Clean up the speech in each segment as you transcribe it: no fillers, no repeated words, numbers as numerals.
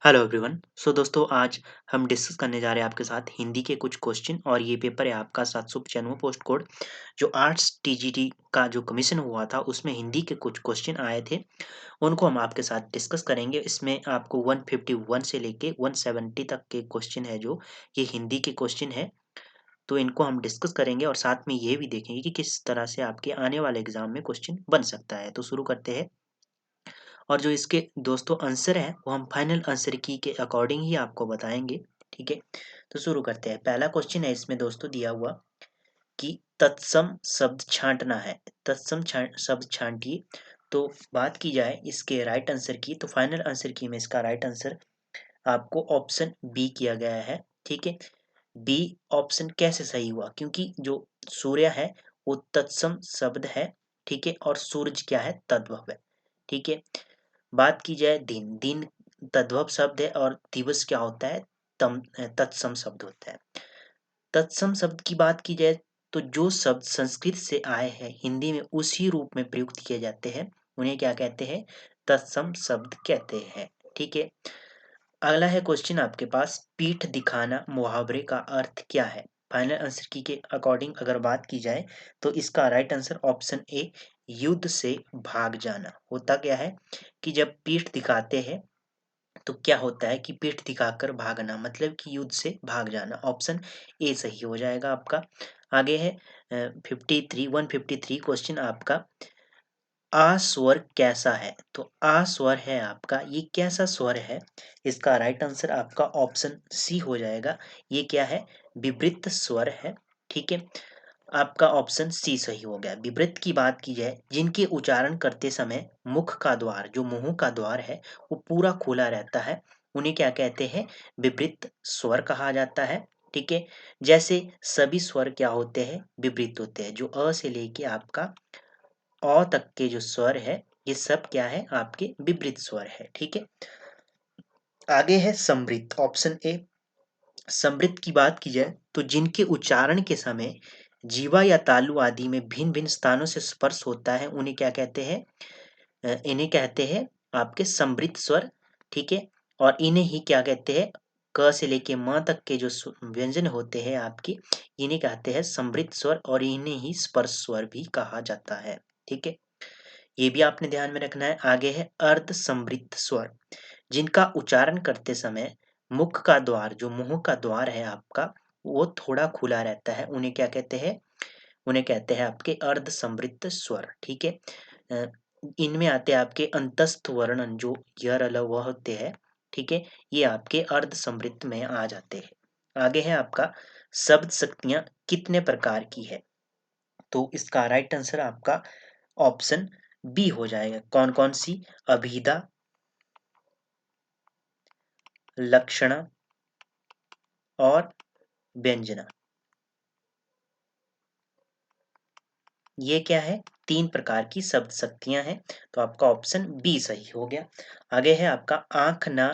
Hello everyone. दोस्तों आज हम डिस्कस करने जा रहे हैं आपके साथ हिंदी के कुछ क्वेश्चन और ये पेपर है आपका 795 पोस्ट कोड जो आर्ट्स टीजीटी का जो कमीशन हुआ था उसमें हिंदी के कुछ क्वेश्चन आए थे उनको हम आपके साथ डिस्कस करेंगे। इसमें आपको 151 से लेके 170 तक के क्वेश्चन है जो ये हिंदी के क्वेश्चन है। तो इनको हम डिस्कस करेंगे और साथ में ये भी देखेंगे कि किस तरह से आपके आने वाले एग्जाम में क्वेश्चन बन सकता है। तो शुरू करते हैं और जो इसके दोस्तों आंसर है वो हम फाइनल आंसर की के अकॉर्डिंग ही आपको बताएंगे। ठीक है, तो शुरू करते हैं। पहला क्वेश्चन है इसमें दोस्तों दिया हुआ कि तत्सम शब्द छांटना है। शब्द छांटिए। तो बात की जाए इसके राइट आंसर की, तो फाइनल आंसर की में इसका राइट आंसर आपको ऑप्शन बी किया गया है। ठीक है, बी ऑप्शन कैसे सही हुआ, क्योंकि जो सूर्य है वो तत्सम शब्द है। ठीक है, और सूरज क्या है, तद्भव है। ठीक है, बात की जाए दिन, दिन तद्भव शब्द है और दिवस क्या होता है, तत्सम शब्द होता है। तत्सम शब्द की बात की जाए तो जो शब्द संस्कृत से आए हैं हिंदी में उसी रूप में प्रयुक्त किए जाते हैं उन्हें क्या कहते हैं, तत्सम शब्द कहते हैं। ठीक है, अगला है क्वेश्चन आपके पास, पीठ दिखाना मुहावरे का अर्थ क्या है। फाइनल आंसर की के अकॉर्डिंग अगर बात की जाए तो इसका राइट आंसर ऑप्शन ए युद्ध से भाग जाना। होता क्या है कि जब पीठ दिखाते हैं तो क्या होता है कि पीठ दिखाकर भागना, मतलब कि युद्ध से भाग जाना। ऑप्शन ए सही हो जाएगा आपका। आगे है 153 क्वेश्चन आपका, आ स्वर कैसा है। तो आ स्वर है आपका, ये कैसा स्वर है, इसका राइट आंसर आपका ऑप्शन सी हो जाएगा। ये क्या है, विवृत स्वर है। ठीक है, आपका ऑप्शन सी सही हो गया। विवृत की बात की जाए जिनके उच्चारण करते समय मुख का द्वार, जो मुंह का द्वार है वो पूरा खुला रहता है, उन्हें क्या कहते हैं, विवृत स्वर कहा जाता है। ठीक है, जैसे सभी स्वर क्या होते हैं, विवृत होते हैं। जो अ से लेके आपका अ तक के जो स्वर है ये सब क्या है, आपके विवृत स्वर है। ठीक है, आगे है समृद्ध, ऑप्शन ए। समृद्ध की बात की जाए तो जिनके उच्चारण के समय जीवा या तालु आदि में भिन्न भिन्न स्थानों से स्पर्श होता है उन्हें क्या कहते हैं, इन्हें कहते हैं आपके समृद्ध स्वर। ठीक है, और इन्हें ही क्या कहते हैं, क से लेके म तक के जो व्यंजन होते हैं आपके, इन्हें कहते हैं समृद्ध स्वर और इन्हें ही स्पर्श स्वर भी कहा जाता है। ठीक है, ये भी आपने ध्यान में रखना है। आगे है अर्ध समृद्ध स्वर, जिनका उच्चारण करते समय मुख का द्वार, जो मुंह का द्वार है आपका, वो थोड़ा खुला रहता है, उन्हें क्या कहते हैं, उन्हें कहते हैं आपके अर्ध समृद्ध स्वर। ठीक है, अ, इनमें आते हैं आपके अंतस्थ वर्णन, जो य र ल व होते हैं। ठीक है, ये आपके अर्ध समृद्ध में आ जाते हैं। आगे है आपका शब्द शक्तियां कितने प्रकार की है। तो इसका राइट आंसर आपका ऑप्शन बी हो जाएगा। कौन कौन सी, अभिधा, लक्षणा और व्यंजना। ये क्या है, तीन प्रकार की शब्द शक्तियां हैं। तो आपका ऑप्शन बी सही हो गया। आगे है आपका आंख ना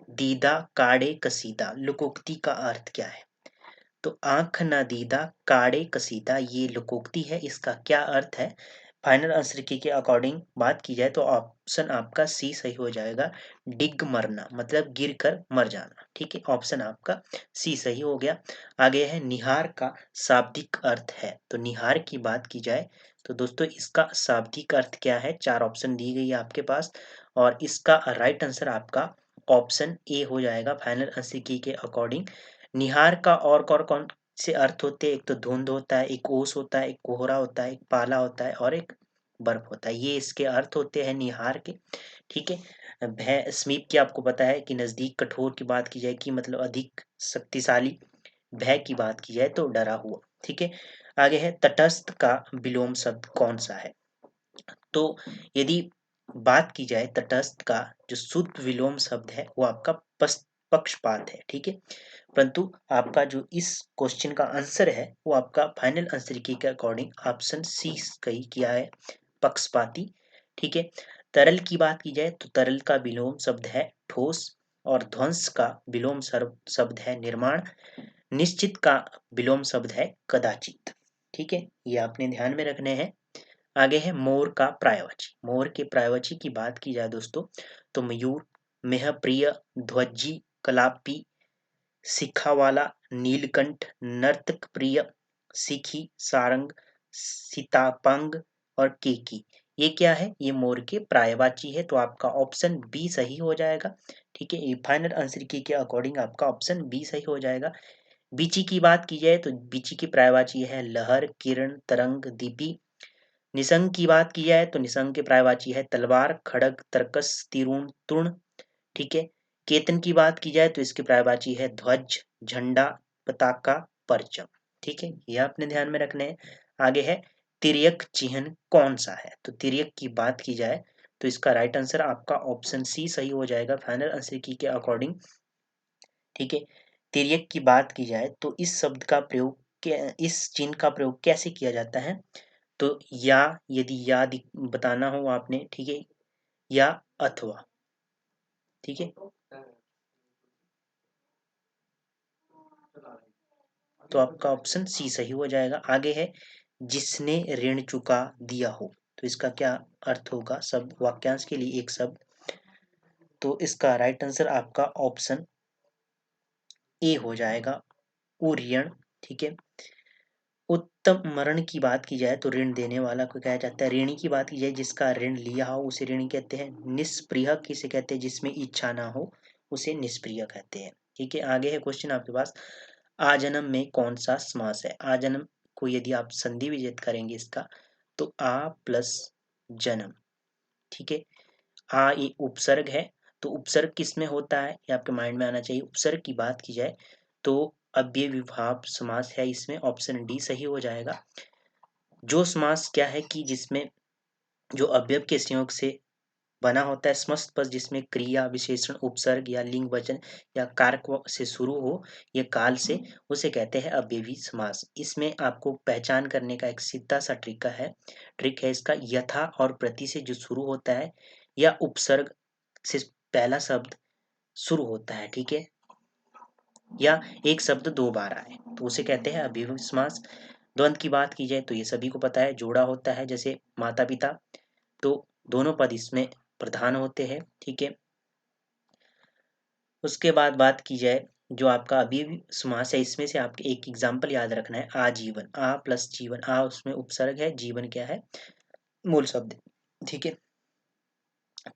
दीदा काड़े कसीदा, लोकोक्ति का अर्थ क्या है। तो आंख न दीदा काड़े कसीदा, ये लोकोक्ति है, इसका क्या अर्थ है। फाइनल आंसर की के अकॉर्डिंग बात की जाए तो ऑप्शन आपका सी सही हो जाएगा, डिग मरना, मतलब गिर कर मर जाना। ठीक है, ऑप्शन आपका सी सही हो गया। आगे है निहार का शाब्दिक अर्थ है। तो निहार की बात की जाए तो दोस्तों इसका शाब्दिक अर्थ क्या है, चार ऑप्शन दी गई है आपके पास और इसका राइट आंसर आपका ऑप्शन ए हो जाएगा फाइनल आंसर की के अकॉर्डिंग। निहार का और कौन से अर्थ होते हैं, एक तो धुंध होता है, एक ओस होता है, एक कोहरा होता है, एक पाला होता है और एक बर्फ होता है। ये इसके अर्थ होते हैं निहार के। ठीक है, भय समीप की आपको पता है कि नजदीक, कठोर की बात की जाए कि मतलब अधिक शक्तिशाली, भय की बात की जाए तो डरा हुआ। ठीक है, आगे है तटस्थ का विलोम शब्द कौन सा है। तो यदि बात की जाए तटस्थ का जो शुद्ध विलोम शब्द है वो आपका पक्षपात है। ठीक है, परंतु आपका जो इस क्वेश्चन का आंसर है वो आपका फाइनल आंसर की के अकॉर्डिंग ऑप्शन सी सही किया है, पक्षपाती। ठीक है, तरल की बात की जाए तो तरल का विलोम शब्द है ठोस और ध्वंस का विलोम शब्द है निर्माण। निश्चित का विलोम शब्द है कदाचित। ठीक है, ये आपने ध्यान में रखने हैं। आगे है मोर का प्रायवाची। मोर के प्रायवाची की बात की जाए दोस्तों तो मयूर, मेहप्रिय, ध्वजी, कलापी, शिखावाला, नीलकंठ, नर्तक प्रिय, सिखी, सारंग, सीतापंग और केकी। ये क्या है? ये मोर के पर्यायवाची है, तो आपका ऑप्शन बी सही हो जाएगा। ठीक है, ये फाइनल आंसर की के अकॉर्डिंग आपका ऑप्शन बी सही हो जाएगा। बीची की बात की जाए तो बीची की पर्यायवाची है लहर, किरण, तरंग, दीपी। निसंग की बात की जाए तो निसंग के पर्यायवाची है तलवार, खड़ग, तरकस, तिरुण, तृण। ठीक है, केतन की बात की जाए तो इसकी पर्यायवाची है ध्वज, झंडा, पताका, परचम। ठीक है, यह अपने ध्यान में रखने हैं। आगे है तिर्यक चिन्ह कौन सा है? तो तिर्यक की बात की जाए तो इसका राइट आंसर आपका ऑप्शन सी सही हो जाएगा फाइनल आंसर की के अकॉर्डिंग। ठीक है, तिर्यक की बात की जाए तो इस शब्द का प्रयोग इस चिन्ह का प्रयोग कैसे किया जाता है? तो या, यदि या बताना हो आपने, ठीक है, या अथवा। ठीक है, तो आपका ऑप्शन सी सही हो जाएगा। आगे है जिसने ऋण चुका दिया हो, तो इसका क्या अर्थ होगा? सब वाक्यांश के लिए एक शब्द, तो इसका राइट आंसर आपका ऑप्शन ए हो जाएगा, उऋण। ठीक है, उत्तम मरण की बात की जाए तो ऋण देने वाला को कहा जाता है ऋणी। की बात की जाए जिसका ऋण लिया हो उसे ऋणी कहते हैं। निष्प्रिय किसे कहते हैं? जिसमें इच्छा ना हो उसे निष्प्रिय कहते हैं। ठीक है, आगे है क्वेश्चन आपके पास, आजन्म में कौन सा समास है? आजन्म को यदि आप संधि विच्छेद करेंगे इसका, तो आ प्लस जन्म। ठीक है, आ ये उपसर्ग है, तो उपसर्ग किस में होता है ये आपके माइंड में आना चाहिए। उपसर्ग की बात की जाए तो अव्यय विभाव समास है, इसमें ऑप्शन डी सही हो जाएगा। जो समास क्या है कि जिसमें जो अवयव के संयोग से बना होता है समस्त पद, जिसमें क्रिया, विशेषण, उपसर्ग या लिंग वचन या कारक से शुरू हो या काल से, उसे कहते हैं अव्ययी समास। इसमें आपको पहचान करने का एक सीधा सा ट्रिक है इसका, यथा और प्रति से जो शुरू होता है या उपसर्ग से पहला शब्द शुरू होता है। ठीक है, या एक शब्द दो बार आए तो उसे कहते हैं अव्ययी समास। द्वंद की बात की जाए तो ये सभी को पता है, जोड़ा होता है जैसे माता पिता, तो दोनों पद इसमें प्रधान होते हैं। ठीक है, उसके बाद बात की जाए जो आपका अभी समास है, इसमें से आपके एक एग्जाम्पल याद रखना है, आजीवन। आ प्लस जीवन, आ उसमें उपसर्ग है, जीवन क्या है? मूल शब्द। ठीक है,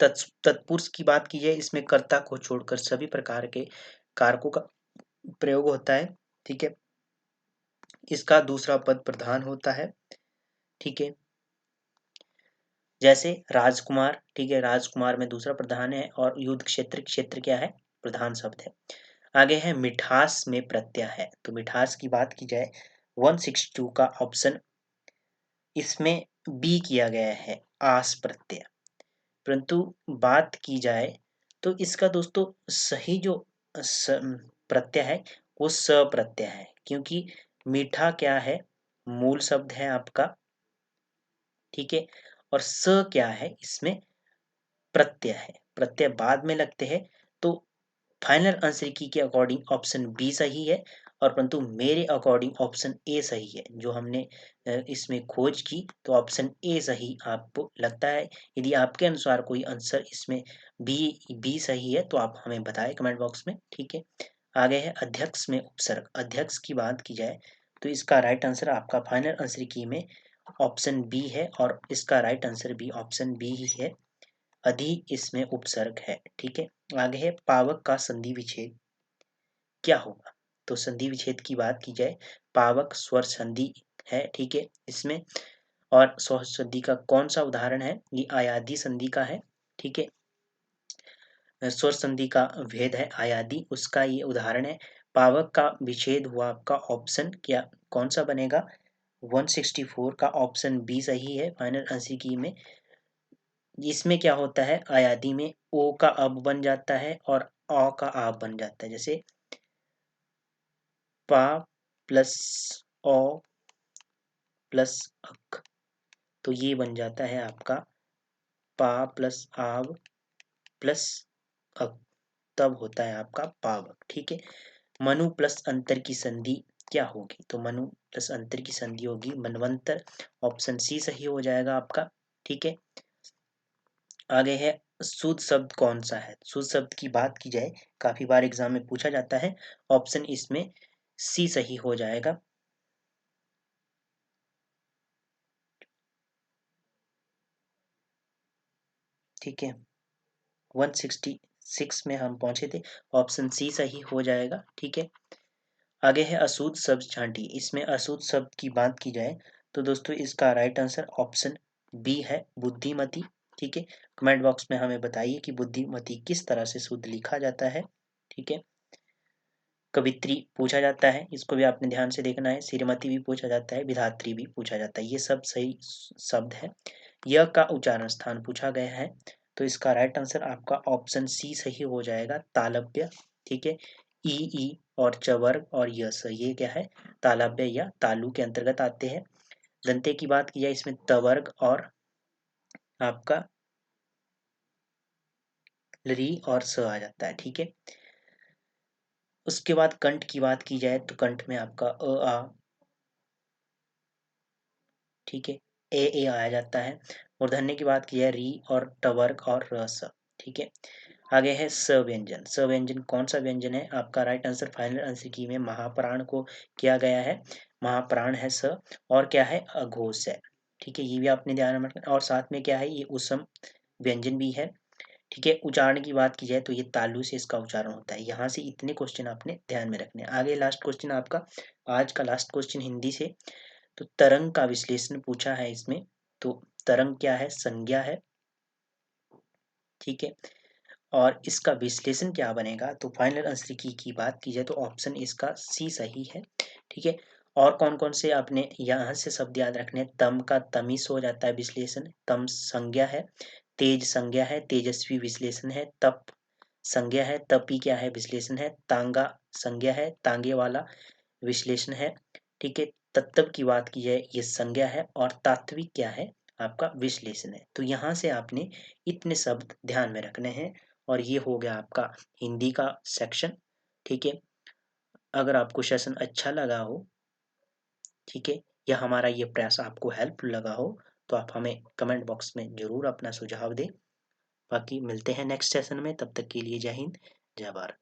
तत्पुरुष की बात की जाए, इसमें कर्ता को छोड़कर सभी प्रकार के कारकों का प्रयोग होता है। ठीक है, इसका दूसरा पद प्रधान होता है। ठीक है, जैसे राजकुमार। ठीक है, राजकुमार में दूसरा प्रधान है, और युद्ध क्षेत्र, क्षेत्र क्या है? प्रधान शब्द है। आगे है मिठास में प्रत्यय है, तो मिठास की बात की जाए 162 का ऑप्शन इसमें बी किया गया है, आस प्रत्यय। परंतु बात की जाए तो इसका दोस्तों सही जो प्रत्यय है वो स प्रत्यय है, क्योंकि मीठा क्या है? मूल शब्द है आपका। ठीक है, और स क्या है? इसमें प्रत्यय है, प्रत्यय बाद में लगते हैं, तो फाइनल आंसर की के अकॉर्डिंग ऑप्शन बी सही है, और परंतु मेरे अकॉर्डिंग ऑप्शन ए सही है। जो हमने इसमें खोज की तो ऑप्शन ए सही आपको लगता है। यदि आपके अनुसार कोई आंसर इसमें बी बी सही है तो आप हमें बताएं कमेंट बॉक्स में। ठीक है, आगे है अध्यक्ष में उपसर्ग। अध्यक्ष की बात की जाए तो इसका राइट आंसर आपका फाइनल आंसर की में ऑप्शन बी है, और इसका राइट आंसर भी ऑप्शन बी ही है, अधि इसमें उपसर्ग है। ठीक है, आगे है पावक का संधि विच्छेद क्या होगा? तो संधि विच्छेद की बात की जाए, पावक स्वर संधि है। ठीक है, इसमें और स्वर संधि का कौन सा उदाहरण है? ये आयादी संधि का है। ठीक है, स्वर संधि का भेद है आयादी, उसका ये उदाहरण है। पावक का विच्छेद हुआ आपका ऑप्शन क्या कौन सा बनेगा? 164 का ऑप्शन बी सही है फाइनल आंसर की में। इसमें क्या होता है? अयादी में ओ का अब बन जाता है और अ का आप बन जाता है, जैसे पा प्लस ओ प्लस अक, तो ये बन जाता है आपका पा प्लस आव प्लस अक, तब होता है आपका पावक। ठीक है, मनु प्लस अंतर की संधि क्या होगी? तो मनु प्लस अंतर की संधि होगी मनवंतर, ऑप्शन सी सही हो जाएगा आपका। ठीक है, आगे है शुद्ध शब्द कौन सा है? शुद्ध शब्द की बात की जाए, काफी बार एग्जाम में पूछा जाता है। ऑप्शन इसमें सी सही हो जाएगा। ठीक है, 166 में हम पहुंचे थे। ऑप्शन सी सही हो जाएगा। ठीक है, आगे है अशुद्ध शब्द छांटी। इसमें अशुद्ध शब्द की बात की जाए तो दोस्तों इसका राइट आंसर ऑप्शन बी है, बुद्धिमती। ठीक है, कमेंट बॉक्स में हमें बताइए कि बुद्धिमती किस तरह से शुद्ध लिखा जाता है। ठीक है, कवित्री पूछा जाता है, इसको भी आपने ध्यान से देखना है। श्रीमती भी पूछा जाता है, विधात्री भी पूछा जाता है, ये सब सही शब्द है। य का उच्चारण स्थान पूछा गया है, तो इसका राइट आंसर आपका ऑप्शन सी सही हो जाएगा, तालव्य। ठीक है, ई और चवर्ग और यस, ये क्या है? तालव्य या तालु के अंतर्गत आते हैं। दंते की बात की जाए, इसमें तवर्ग और आपका री और स आ जाता है। ठीक है, उसके बाद कंठ की बात की जाए तो कंठ में आपका आ। ठीक है, ए आया जाता है। मूर्धन्य की बात की जाए री और टवर्ग और रस। ठीक है, आगे है स व्यंजन। स व्यंजन कौन सा व्यंजन है? आपका राइट आंसर फाइनल आंसर की में महाप्राण को किया गया है, महाप्राण है स। और क्या है? अघोष है। ठीक है, ये भी आपने ध्यान में रखना। और साथ में क्या है? ये उसम व्यंजन भी है। ठीक है, उच्चारण की बात की जाए तो ये तालु से इसका उच्चारण होता है। यहाँ से इतने क्वेश्चन आपने ध्यान में रखने हैं। आगे लास्ट क्वेश्चन आपका, आज का लास्ट क्वेश्चन हिंदी से। तो तरंग का विश्लेषण पूछा है इसमें। तो तरंग क्या है? संज्ञा है। ठीक है, और इसका विश्लेषण क्या बनेगा? तो फाइनल आंसर की बात की जाए तो ऑप्शन इसका सी सही है। ठीक है, और कौन कौन से आपने यहाँ से शब्द याद रखने हैं? तम का तमिस हो जाता है विश्लेषण, तम संज्ञा है। तेज संज्ञा है, तेजस्वी विश्लेषण है। तप संज्ञा है, तपी क्या है? विश्लेषण है। तांगा संज्ञा है, तांगे वाला विश्लेषण है। ठीक है, तत्व की बात की जाए ये संज्ञा है, और तात्विक क्या है? आपका विश्लेषण है। तो यहाँ से आपने इतने शब्द ध्यान में रखने हैं, और ये हो गया आपका हिंदी का सेक्शन। ठीक है, अगर आपको सेशन अच्छा लगा हो, ठीक है, या हमारा ये प्रयास आपको हेल्पफुल लगा हो, तो आप हमें कमेंट बॉक्स में जरूर अपना सुझाव दें। बाकी मिलते हैं नेक्स्ट सेशन में, तब तक के लिए जय हिंद, जय भारत।